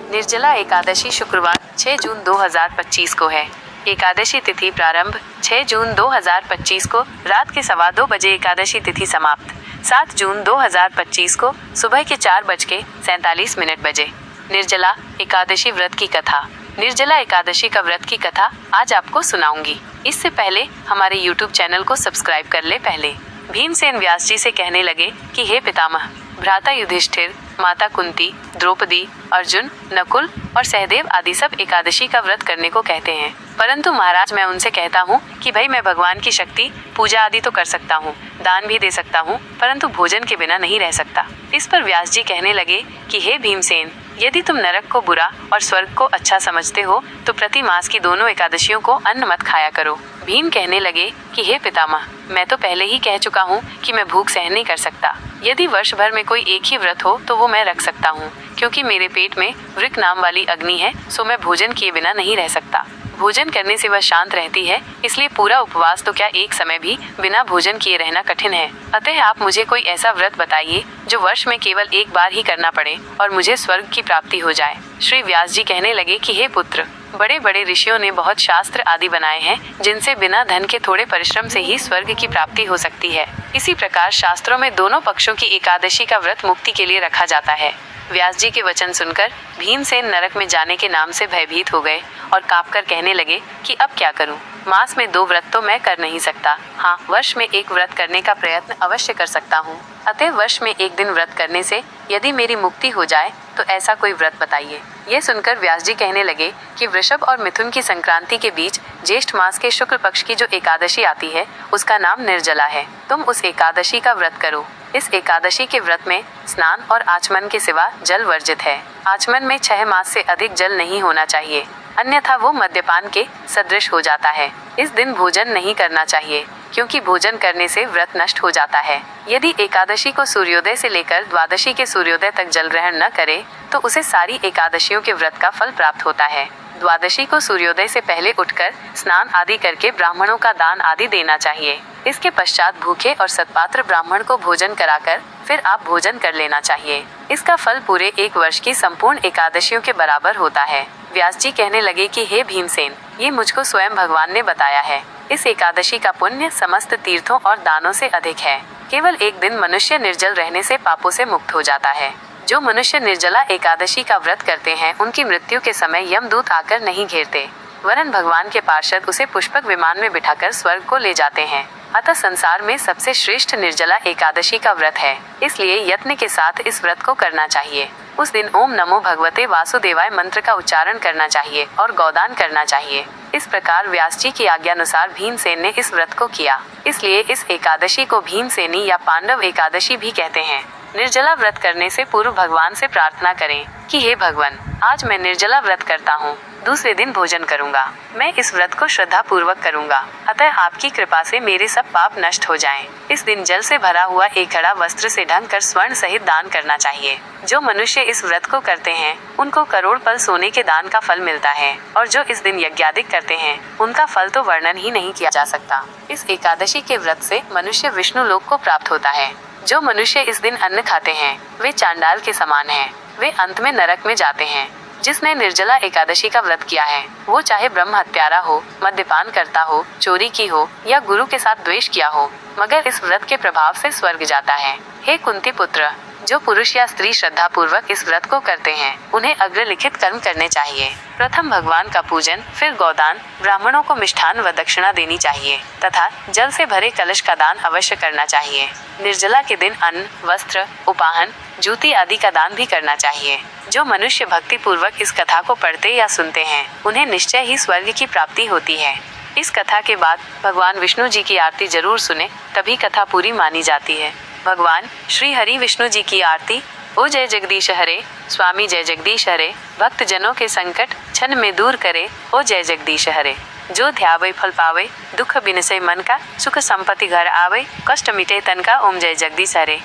निर्जला एकादशी शुक्रवार 6 जून 2025 को है। एकादशी तिथि प्रारंभ 6 जून 2025 को रात के 2:15 बजे, एकादशी तिथि समाप्त 7 जून 2025 को सुबह के 4:47 बजे। निर्जला एकादशी व्रत की कथा। निर्जला एकादशी का व्रत की कथा आज आपको सुनाऊंगी। इससे पहले हमारे YouTube चैनल को सब्सक्राइब कर ले। पहले भीमसेन व्यास जी से कहने लगे कि हे पितामह, भ्राता युधिष्ठिर, माता कुंती, द्रौपदी, अर्जुन, नकुल और सहदेव आदि सब एकादशी का व्रत करने को कहते हैं, परंतु महाराज मैं उनसे कहता हूँ कि भाई मैं भगवान की शक्ति पूजा आदि तो कर सकता हूँ, दान भी दे सकता हूँ, परंतु भोजन के बिना नहीं रह सकता। इस पर व्यास जी कहने लगे कि हे भीमसेन, यदि तुम नरक को बुरा और स्वर्ग को अच्छा समझते हो तो प्रति मास की दोनों एकादशियों को अन्न मत खाया करो। भीम कहने लगे कि हे पितामह, मैं तो पहले ही कह चुका हूँ कि मैं भूख सहन नहीं कर सकता। यदि वर्ष भर में कोई एक ही व्रत हो तो वो मैं रख सकता हूँ, क्योंकि मेरे पेट में वृक नाम वाली अग्नि है, सो मैं भोजन किए बिना नहीं रह सकता। भोजन करने से वह शांत रहती है, इसलिए पूरा उपवास तो क्या एक समय भी बिना भोजन किए रहना कठिन है। अतः आप मुझे कोई ऐसा व्रत बताइए जो वर्ष में केवल एक बार ही करना पड़े और मुझे स्वर्ग की प्राप्ति हो जाए। श्री व्यास जी कहने लगे कि हे पुत्र, बड़े बड़े ऋषियों ने बहुत शास्त्र आदि बनाए हैं जिनसे बिना धन के थोड़े परिश्रम से ही स्वर्ग की प्राप्ति हो सकती है। इसी प्रकार शास्त्रों में दोनों पक्षों की एकादशी का व्रत मुक्ति के लिए रखा जाता है। व्यास जी के वचन सुनकर भीमसेन नरक में जाने के नाम से भयभीत हो गए और कांपकर कहने लगे कि अब क्या करूं? मास में 2 व्रत तो मैं कर नहीं सकता, हाँ वर्ष में 1 व्रत करने का प्रयत्न अवश्य कर सकता हूँ। अतः वर्ष में 1 दिन व्रत करने से यदि मेरी मुक्ति हो जाए तो ऐसा कोई व्रत बताइए। ये सुनकर व्यास जी कहने लगे कि वृषभ और मिथुन की संक्रांति के बीच ज्येष्ठ मास के शुक्ल पक्ष की जो एकादशी आती है उसका नाम निर्जला है। तुम उस एकादशी का व्रत करो। इस एकादशी के व्रत में स्नान और आचमन के सिवा जल वर्जित है। आचमन में 6 मास से अधिक जल नहीं होना चाहिए, अन्यथा वो मद्यपान के सदृश हो जाता है। इस दिन भोजन नहीं करना चाहिए, क्योंकि भोजन करने से व्रत नष्ट हो जाता है। यदि एकादशी को सूर्योदय से लेकर द्वादशी के सूर्योदय तक जल ग्रहण न करे तो उसे सारी एकादशियों के व्रत का फल प्राप्त होता है। द्वादशी को सूर्योदय से पहले उठकर स्नान आदि करके ब्राह्मणों का दान आदि देना चाहिए। इसके पश्चात भूखे और सत्पात्र ब्राह्मण को भोजन कराकर फिर आप भोजन कर लेना चाहिए। इसका फल पूरे 1 वर्ष की संपूर्ण एकादशियों के बराबर होता है। व्यास जी कहने लगे कि हे भीमसेन, ये मुझको स्वयं भगवान ने बताया है। इस एकादशी का पुण्य समस्त तीर्थों और दानों से अधिक है। केवल 1 दिन मनुष्य निर्जल रहने से पापों से मुक्त हो जाता है। जो मनुष्य निर्जला एकादशी का व्रत करते हैं उनकी मृत्यु के समय यमदूत आकर नहीं घेरते, वरन भगवान के पार्षद उसे पुष्पक विमान में बिठाकर स्वर्ग को ले जाते हैं। अतः संसार में सबसे श्रेष्ठ निर्जला एकादशी का व्रत है, इसलिए यत्न के साथ इस व्रत को करना चाहिए। उस दिन ओम नमो भगवते वासुदेवाय मंत्र का उच्चारण करना चाहिए और गौदान करना चाहिए। इस प्रकार व्यास जी की आज्ञानुसार भीमसेन ने इस व्रत को किया, इसलिए इस एकादशी को भीमसेनी या पांडव एकादशी भी कहते हैं। निर्जला व्रत करने से पूर्व भगवान से प्रार्थना करें कि हे भगवान, आज मैं निर्जला व्रत करता हूँ, दूसरे दिन भोजन करूँगा। मैं इस व्रत को श्रद्धा पूर्वक करूँगा, अतः आपकी कृपा से मेरे सब पाप नष्ट हो जाएं। इस दिन जल से भरा हुआ एक घड़ा वस्त्र से ढंक कर स्वर्ण सहित दान करना चाहिए। जो मनुष्य इस व्रत को करते हैं उनको करोड़ पल सोने के दान का फल मिलता है, और जो इस दिन यज्ञादिक करते हैं उनका फल तो वर्णन ही नहीं किया जा सकता। इस एकादशी के व्रत से मनुष्य विष्णु लोक को प्राप्त होता है। जो मनुष्य इस दिन अन्न खाते हैं वे चांडाल के समान हैं, वे अंत में नरक में जाते हैं। जिसने निर्जला एकादशी का व्रत किया है वो चाहे ब्रह्म हत्यारा हो, मद्यपान करता हो, चोरी की हो या गुरु के साथ द्वेष किया हो, मगर इस व्रत के प्रभाव से स्वर्ग जाता है। हे कुंती पुत्र, जो पुरुष या स्त्री श्रद्धा पूर्वक इस व्रत को करते हैं उन्हें अग्रलिखित कर्म करने चाहिए। प्रथम भगवान का पूजन, फिर गौदान, ब्राह्मणों को मिष्ठान व दक्षिणा देनी चाहिए तथा जल से भरे कलश का दान अवश्य करना चाहिए। निर्जला के दिन अन्न, वस्त्र, उपाहन, जूती आदि का दान भी करना चाहिए। जो मनुष्य भक्ति पूर्वक इस कथा को पढ़ते या सुनते हैं उन्हें निश्चय ही स्वर्ग की प्राप्ति होती है। इस कथा के बाद भगवान विष्णु जी की आरती जरूर सुने, तभी कथा पूरी मानी जाती है। भगवान श्री हरि विष्णु जी की आरती। ओ जय जगदीश हरे, स्वामी जय जगदीश हरे, भक्त जनों के संकट क्षण में दूर करे, ओ जय जगदीश हरे। जो ध्यावे फल पावे, दुख बिनसे मन का, सुख संपत्ति घर आवे, कष्ट मिटे तन का, ओम जय जगदीश हरे।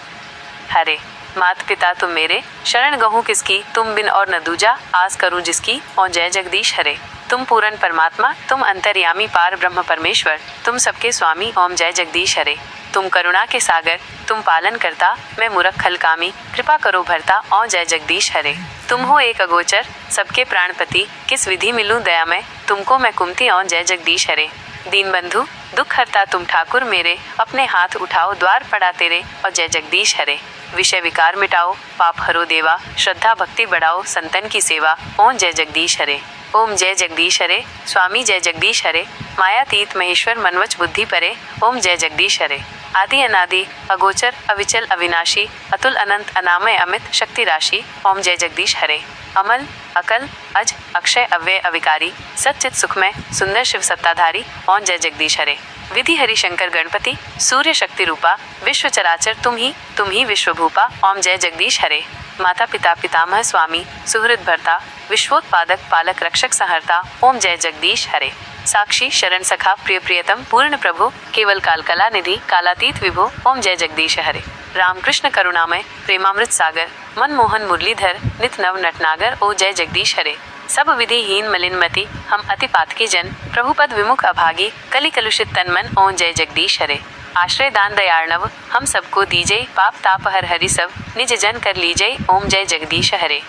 हरे मात पिता तुम मेरे, शरण गहूँ किसकी, तुम बिन और न दूजा, आस करूँ जिसकी, ओ जय जगदीश हरे। तुम पूर्ण परमात्मा, तुम अंतर्यामी पार ब्रह्म परमेश्वर, तुम सबके स्वामी, ओम जय जगदीश हरे। तुम करुणा के सागर, तुम पालन करता, मैं मूर्ख खलकामी, कृपा करो भरता, ओ जय जगदीश हरे। तुम हो एक अगोचर, सबके प्राणपति, किस विधि मिलूं दया में, तुमको मैं कुमति, ओ जय जगदीश हरे। दीन बंधु दुख हरता तुम ठाकुर मेरे, अपने हाथ उठाओ द्वार पड़ा तेरे, और जय जगदीश हरे। विषय विकार मिटाओ, पाप हरो देवा, श्रद्धा भक्ति बढ़ाओ, संतन की सेवा, ओम जय जगदीश हरे। ओम जय जगदीश हरे, स्वामी जय जगदीश हरे, मायातीत महेश्वर मनवच बुद्धि परे, ओम जय जगदीश हरे। आदि अनादि अगोचर अविचल अविनाशी, अतुल अनंत अनामय अमित शक्ति राशि, ओम जय जगदीश हरे। अमल अकल अज अक्षय अव्यय अविकारी, सच्चित सुखमय सुंदर शिव सत्ताधारी, ओम जय जगदीश हरे। विधि हरि शंकर गणपति, सूर्य शक्ति रूपा, विश्व चराचर तुम ही विश्वभूपा, ओम जय जगदीश हरे। माता पिता पितामह स्वामी, सुहृद भरता, विश्वोत्पादक पालक रक्षक संहर्ता, ओम जय जगदीश हरे। साक्षी शरण सखा प्रिय प्रियतम पूर्ण प्रभु, केवल काल कला निधि कालातीत विभो, ओम जय जगदीश हरे। रामकृष्ण करुणामय प्रेमामृत सागर, मनमोहन मुरलीधर, नित नव नटनागर, ओ जय जगदीश हरे। सब विधिहीन मलिनमति, हम अति पातकी जन, प्रभुपद विमुख अभागी, कलि कलुषित तन मन, ओम जय जगदीश हरे। आश्रय दान दयार्णव, हम सबको दीजय, पाप ताप हर हरि सब, निज जन कर लीजय, ओम जय जगदीश हरे।